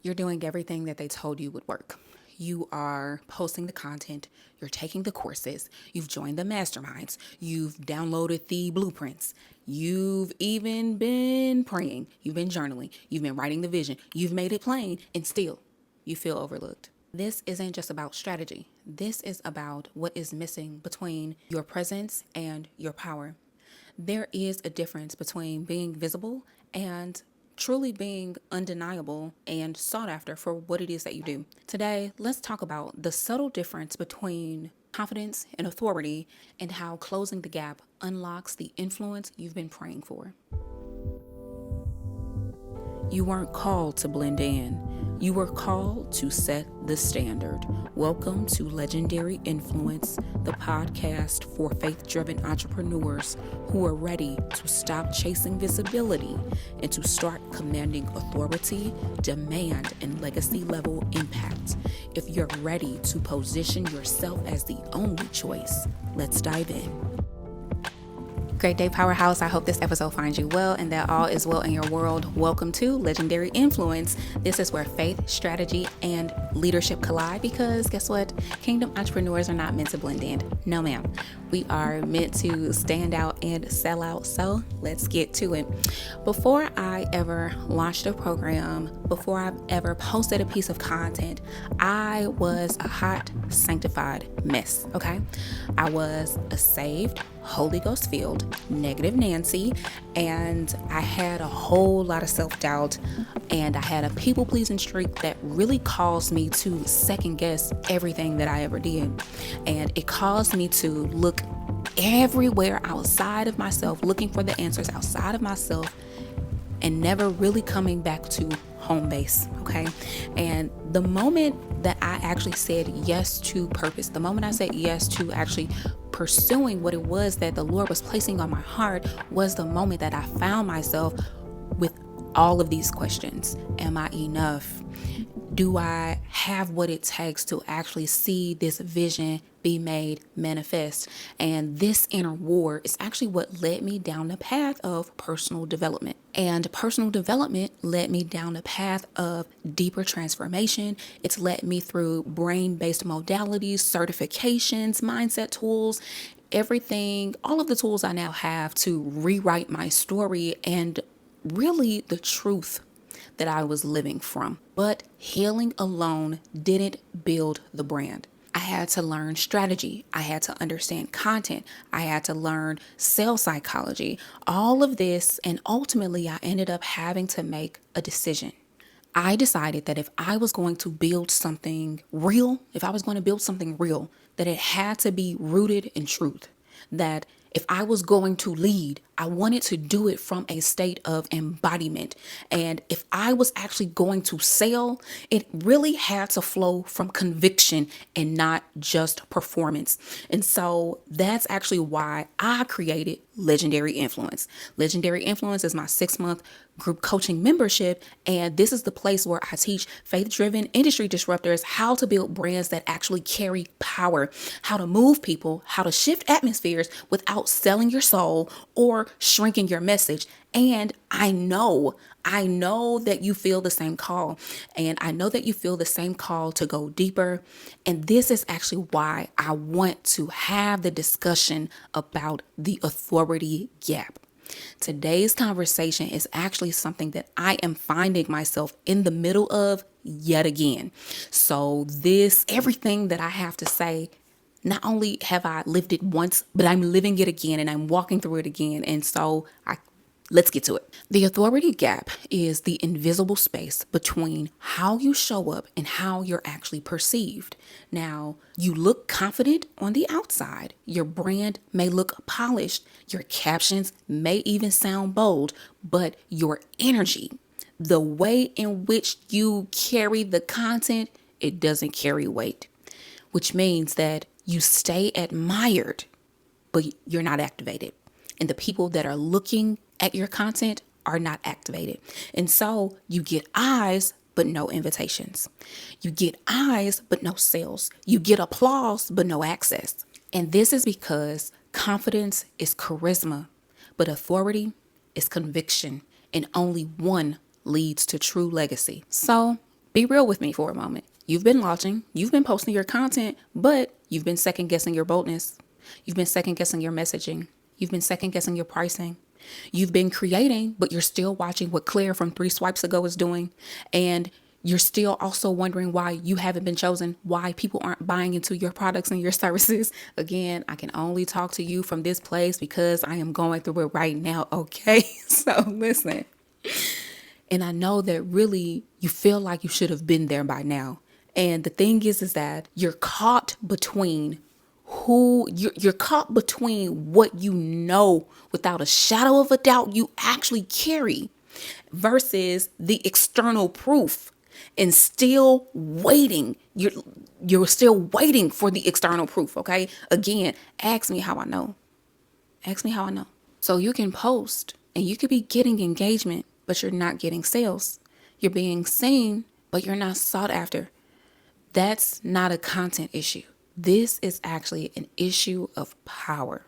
You're doing everything that they told you would work. You are posting the content, you're taking the courses, you've joined the masterminds, you've downloaded the blueprints, you've even been praying, you've been journaling, you've been writing the vision, you've made it plain, and still you feel overlooked. This isn't just about strategy. This is about what is missing between your presence and your power. There is a difference between being visible and truly being undeniable and sought after for what it is that you do. Today, let's talk about the subtle difference between confidence and authority and how closing the gap unlocks the influence you've been praying for. You weren't called to blend in. You were called to set the standard. Welcome to Legendary Influence, the podcast for faith-driven entrepreneurs who are ready to stop chasing visibility and to start commanding authority, demand, and legacy-level impact. If you're ready to position yourself as the only choice, let's dive in. Great day, Powerhouse. I hope this episode finds you well and that all is well in your world. Welcome to Legendary Influence. This is where faith, strategy, and leadership collide because guess what? Kingdom entrepreneurs are not meant to blend in. No, ma'am. We are meant to stand out and sell out. So let's get to it. Before I ever launched a program, before I've ever posted a piece of content, I was a hot, sanctified mess. Okay. I was a saved, Holy Ghost filled, negative Nancy, and I had a whole lot of self-doubt, and I had a people-pleasing streak that really caused me to second guess everything that I ever did. And it caused me to look everywhere outside of myself, looking for the answers outside of myself, and never really coming back to home base, okay? And the moment that I actually said yes to purpose, the moment I said yes to actually pursuing what it was that the Lord was placing on my heart, was the moment that I found myself with all of these questions. Am I enough? Do I have what it takes to actually see this vision be made manifest? And this inner war is actually what led me down the path of personal development. And personal development led me down the path of deeper transformation. It's led me through brain-based modalities, certifications, mindset tools, everything, all of the tools I now have to rewrite my story and really the truth that I was living from. But healing alone didn't build the brand. I had to learn strategy. I had to understand content. I had to learn sales psychology, all of this. And ultimately, I ended up having to make a decision. I decided that if I was going to build something real, that it had to be rooted in truth. That if I was going to lead, I wanted to do it from a state of embodiment. And if I was actually going to sell, it really had to flow from conviction and not just performance. And so that's actually why I created Legendary Influence. Legendary Influence is my 6-month group coaching membership. And this is the place where I teach faith-driven industry disruptors how to build brands that actually carry power, how to move people, how to shift atmospheres without selling your soul or shrinking your message. And I know that you feel the same call, and I know that you feel the same call to go deeper. And this is actually why I want to have the discussion about the authority gap. Today's conversation is actually something that I am finding myself in the middle of yet again. So everything that I have to say, not only have I lived it once, but I'm living it again and I'm walking through it again. And so let's get to it. The authority gap is the invisible space between how you show up and how you're actually perceived. Now, you look confident on the outside. Your brand may look polished. Your captions may even sound bold, but your energy, the way in which you carry the content, it doesn't carry weight, which means that you stay admired, but you're not activated. And the people that are looking at your content are not activated. And so you get eyes, but no invitations. You get eyes, but no sales. You get applause, but no access. And this is because confidence is charisma, but authority is conviction. And only one leads to true legacy. So Be real with me for a moment. You've been launching, you've been posting your content, but you've been second guessing your boldness. You've been second guessing your messaging. You've been second guessing your pricing. You've been creating, but you're still watching what Claire from 3 swipes ago is doing. And you're still also wondering why you haven't been chosen, why people aren't buying into your products and your services. Again, I can only talk to you from this place because I am going through it right now. Okay. So listen. And I know that really you feel like you should have been there by now. And the thing is that you're caught between you're caught between what you know without a shadow of a doubt you actually carry versus the external proof, and still waiting. You're still waiting for the external proof. Okay. Again, ask me how I know. Ask me how I know. So you can post and you could be getting engagement, but you're not getting sales. You're being seen, but you're not sought after. That's not a content issue. This is actually an issue of power.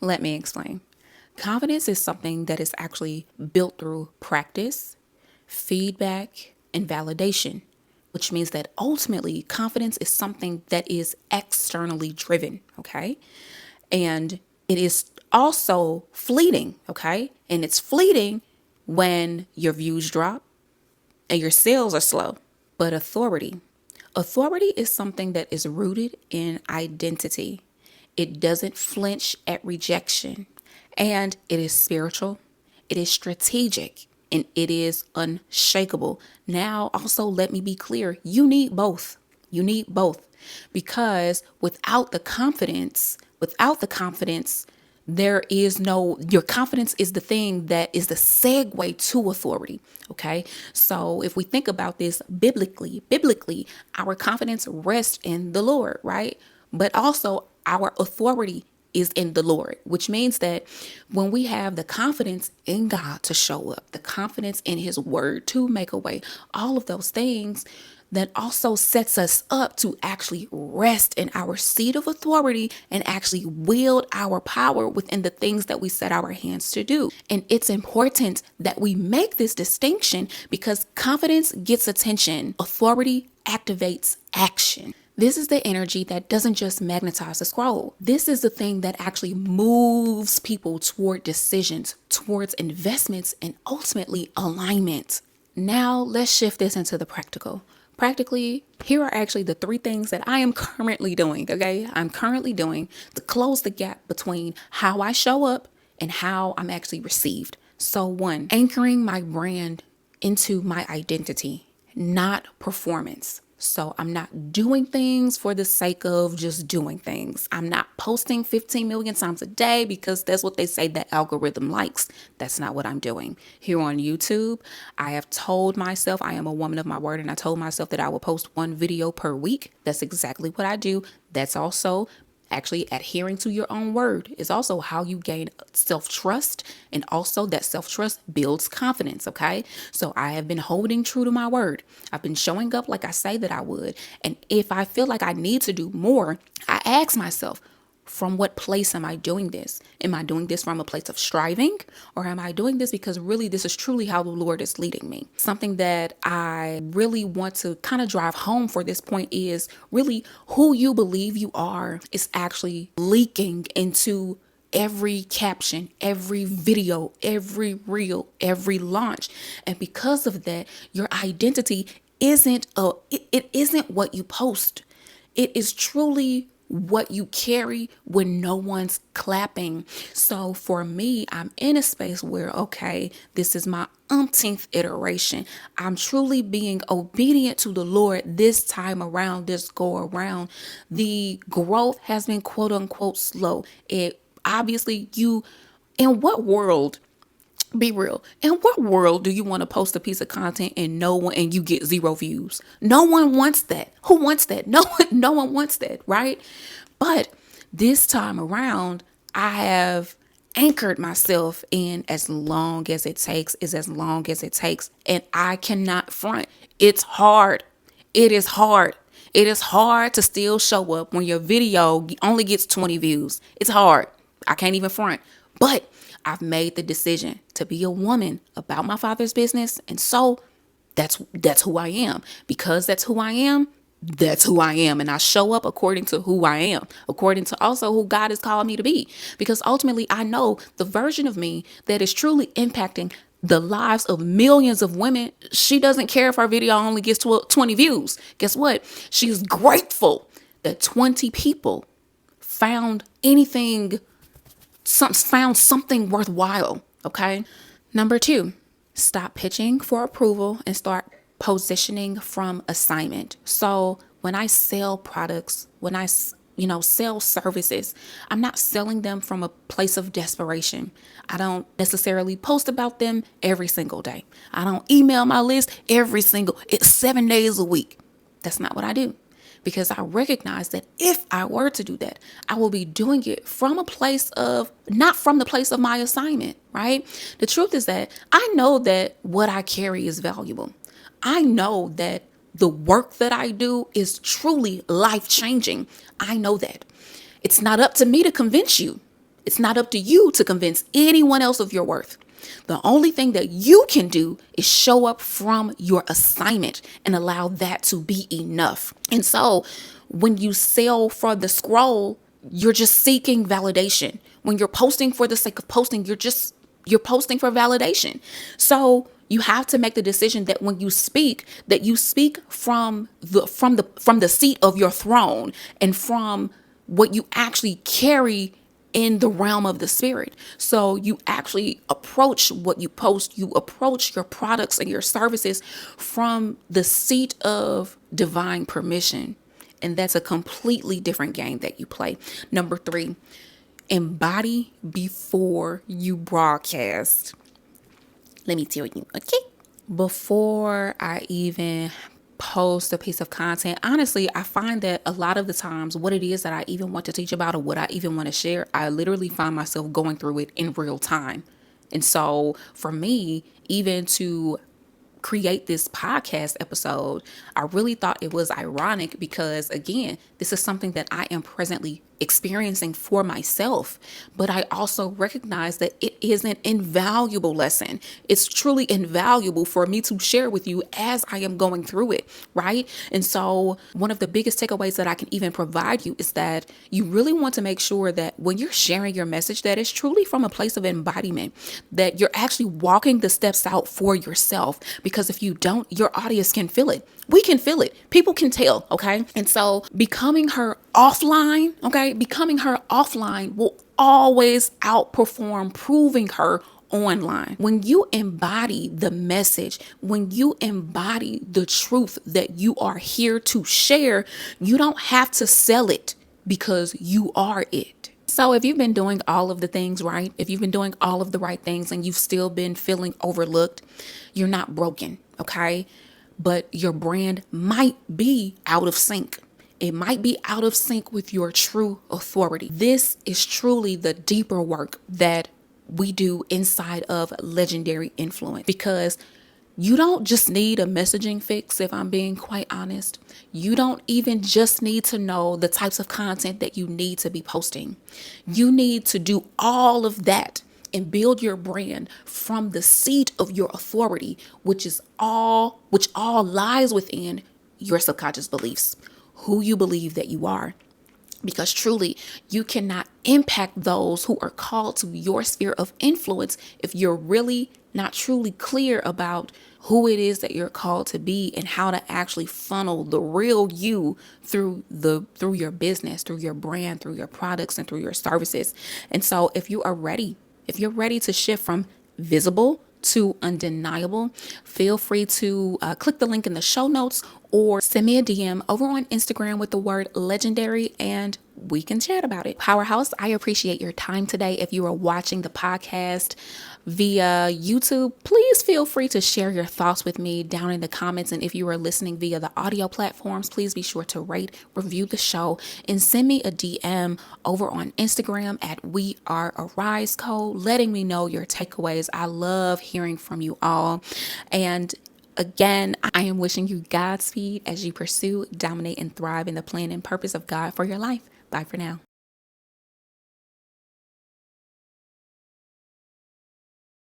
Let me explain. Confidence is something that is actually built through practice, feedback, and validation, which means that ultimately confidence is something that is externally driven, okay? And it is also fleeting, okay? And it's fleeting when your views drop and your sales are slow. But authority is something that is rooted in identity. It doesn't flinch at rejection, and it is spiritual, it is strategic, and it is unshakable. Now, also, let me be clear. You need both. You need both, because without the confidence, your confidence is the thing that is the segue to authority. Okay. So if we think about this biblically, our confidence rests in the Lord, right? But also our authority is in the Lord, which means that when we have the confidence in God to show up, the confidence in his word to make a way, all of those things, that also sets us up to actually rest in our seat of authority and actually wield our power within the things that we set our hands to do. And it's important that we make this distinction because confidence gets attention. Authority activates action. This is the energy that doesn't just magnetize the scroll. This is the thing that actually moves people toward decisions, towards investments, and ultimately alignment. Now let's shift this into the practical. Practically, here are actually the 3 things that I am currently doing, okay? I'm currently doing to close the gap between how I show up and how I'm actually received. So 1, anchoring my brand into my identity, not performance. So I'm not doing things for the sake of just doing things. I'm not posting 15 million times a day because that's what they say that algorithm likes. That's not what I'm doing. Here on YouTube, I have told myself I am a woman of my word, and I told myself that I will post 1 video per week. That's exactly what I do. That's also actually adhering to your own word is also how you gain self-trust, and also that self-trust builds confidence. Okay. So I have been holding true to my word. I've been showing up like I say that I would. And if I feel like I need to do more, I ask myself, from what place am I doing this? Am I doing this from a place of striving, or am I doing this because really this is truly how the Lord is leading me? Something that I really want to kind of drive home for this point is really who you believe you are is actually leaking into every caption, every video, every reel, every launch. And because of that, your identity isn't what you post. It is truly what you carry when no one's clapping. So for me, I'm in a space where, okay, this is my umpteenth iteration. I'm truly being obedient to the Lord this time around, this go around. The growth has been quote unquote slow. It obviously in what world, be real, in what world do you want to post a piece of content and you get 0 views? No one wants that. Who wants that? No one wants that, right? But this time around, I have anchored myself in as long as it takes is as long as it takes. And I cannot front. It's hard. It is hard. It is hard to still show up when your video only gets 20 views. It's hard. I can't even front. But I've made the decision to be a woman about my Father's business. And so That's who I am. Because that's who I am, that's who I am. And I show up according to who I am, according to also who God has called me to be. Because ultimately, I know the version of me that is truly impacting the lives of millions of women. She doesn't care if her video only gets 20 views. Guess what? She's grateful that 20 people found found something worthwhile. Okay. Number 2, stop pitching for approval and start positioning from assignment. So when I sell products, when I sell services, I'm not selling them from a place of desperation. I don't necessarily post about them every single day. I don't email my list it's 7 days a week. That's not what I do. Because I recognize that if I were to do that, I will be doing it from a place of, not from the place of my assignment, right? The truth is that I know that what I carry is valuable. I know that the work that I do is truly life-changing. I know that. It's not up to me to convince you. It's not up to you to convince anyone else of your worth. The only thing that you can do is show up from your assignment and allow that to be enough. And so when you sell for the scroll, you're just seeking validation. When you're posting for the sake of posting, you're posting for validation. So you have to make the decision that when you speak, that you speak from the seat of your throne and from what you actually carry in the realm of the spirit. So you actually approach what you post, you approach your products and your services from the seat of divine permission. And that's a completely different game that you play. Number 3, embody before you broadcast. Let me tell you, okay? Before I even post a piece of content, honestly, I find that a lot of the times what it is that I even want to teach about or what I even want to share, I literally find myself going through it in real time. And so for me, even to create this podcast episode, I really thought it was ironic because, again, this is something that I am presently experiencing for myself, but I also recognize that it is an invaluable lesson. It's truly invaluable for me to share with you as I am going through it, right? And so one of the biggest takeaways that I can even provide you is that you really want to make sure that when you're sharing your message, that it's truly from a place of embodiment, that you're actually walking the steps out for yourself. Because if you don't, your audience can feel it. We can feel it. People can tell, okay? And so becoming her offline will always outperform proving her online. When you embody the message, when you embody the truth that you are here to share, you don't have to sell it because you are it. So if you've been doing all of the things right, if you've been doing all of the right things and you've still been feeling overlooked, you're not broken, okay? But your brand might be out of sync. It might be out of sync with your true authority. This is truly the deeper work that we do inside of Legendary Influence, because you don't just need a messaging fix, if I'm being quite honest. You don't even just need to know the types of content that you need to be posting. You need to do all of that and build your brand from the seat of your authority, which all lies within your subconscious beliefs, who you believe that you are. Because truly, you cannot impact those who are called to your sphere of influence if you're really not truly clear about who it is that you're called to be and how to actually funnel the real you through your business, through your brand, through your products, and through your services. And so if you're ready to shift from visible to undeniable, feel free to click the link in the show notes or send me a DM over on Instagram with the word legendary and we can chat about it. Powerhouse, I appreciate your time today. If you are watching the podcast via YouTube, please feel free to share your thoughts with me down in the comments. And if you are listening via the audio platforms, please be sure to rate, review the show, and send me a DM over on Instagram at We Are Arise Co, letting me know your takeaways. I love hearing from you all. And again, I am wishing you Godspeed as you pursue, dominate, and thrive in the plan and purpose of God for your life. Bye for now.